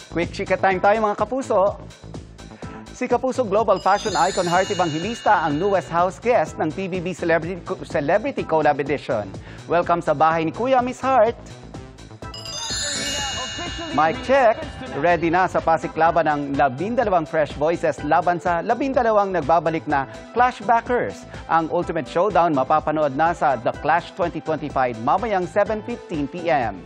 Quick chika time tayo mga kapuso. Si Kapuso Global Fashion Icon Heart Evangelista ang newest house guest ng PBB Celebrity Collab Edition. Welcome sa bahay ni Kuya, Miss Heart. Mic check. Ready na sa pasiklaban ng 12 Fresh Voices laban sa 12 nagbabalik na Clashbackers. Ang Ultimate Showdown mapapanood na sa The Clash 2025 mamayang 7:15 p.m.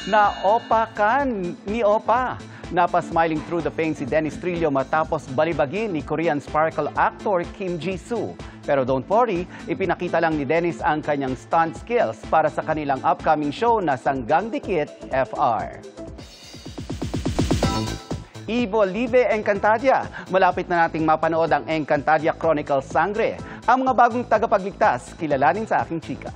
Na-opa ka ni Opa. Napasmiling through the pain si Dennis Trillo matapos balibagin ni Korean Sparkle actor Kim Ji-soo. Pero don't worry, ipinakita lang ni Dennis ang kanyang stunt skills para sa kanilang upcoming show na Sanggang Dikit FR. Ivo Live Encantadia. Malapit na nating mapanood ang Encantadia Chronicles Sangre. Ang mga bagong tagapagligtas, kilalanin sa aking chika.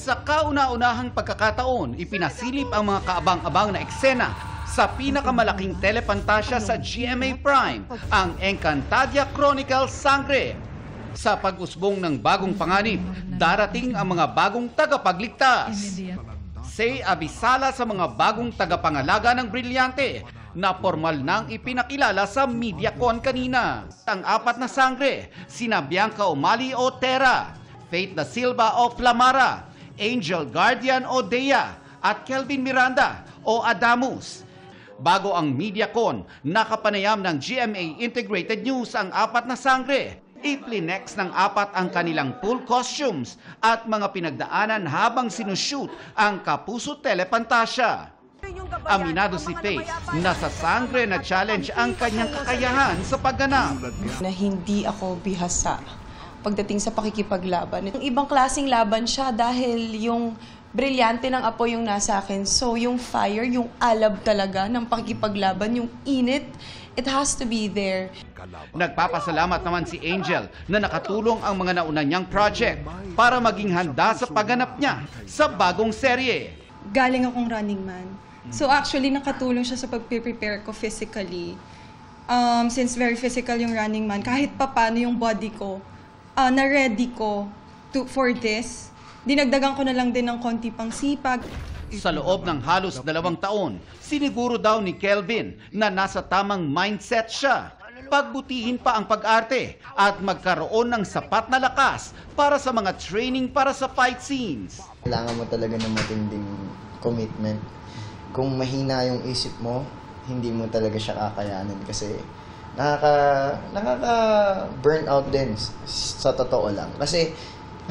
Sa kauna-unahang pagkakataon, ipinasilip ang mga kaabang-abang na eksena sa pinakamalaking telepantasya sa GMA Prime, ang Encantadia Chronicles Sangre. Sa pag-usbong ng bagong panganib, darating ang mga bagong tagapagligtas. Say abisala sa mga bagong tagapangalaga ng Brilyante na formal nang ipinakilala sa MediaCon kanina. Ang apat na sangre, sina Bianca Umali o Terra, Faith Da Silva o Flamara, Angel Guardian o Dea at Kelvin Miranda o Adamus. Bago ang MediaCon, nakapanayam ng GMA Integrated News ang apat na sangre. Iplinex ng apat ang kanilang full costumes at mga pinagdaanan habang sinushoot ang Kapuso Telepantasya. Aminado si Faith na sa sangre na challenge ang kanyang kakayahan sa pagganap. Na hindi ako bihasa pagdating sa pakikipaglaban. Yung ibang klaseng laban siya dahil yung brilyante ng apo yung nasa akin. So yung fire, yung alab talaga ng pakikipaglaban, yung init, it has to be there. Nagpapasalamat naman si Angel na nakatulong ang mga nauna niyang project para maging handa sa pagganap niya sa bagong serye. Galing akong Running Man. So actually nakatulong siya sa pag-prepare ko physically. Since very physical yung Running Man, kahit papano yung body ko, na-ready ko for this. Dinagdagan ko na lang din ng konti pang sipag. Sa loob ng halos 2 taon, siniguro daw ni Kelvin na nasa tamang mindset siya. Pagbutihin pa ang pag-arte at magkaroon ng sapat na lakas para sa mga training para sa fight scenes. Kailangan mo talaga ng matinding commitment. Kung mahina yung isip mo, hindi mo talaga siya kakayanin kasi nakaka-burn out din sa totoo lang. Kasi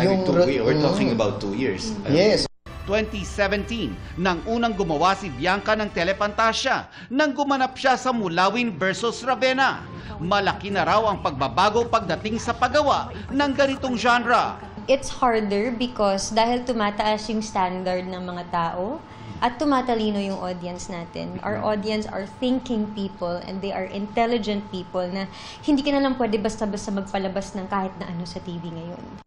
yung we're talking about 2 years. Yes. 2017, nang unang gumawa si Bianca ng telepantasya nang gumanap siya sa Mulawin versus Ravenna. Malaki na raw ang pagbabago pagdating sa paggawa ng ganitong genre. It's harder because dahil tumataas yung standard ng mga tao at tumatalino yung audience natin. Our audience are thinking people and they are intelligent people na hindi ka na lang pwede basta-basta magpalabas ng kahit na ano sa TV ngayon.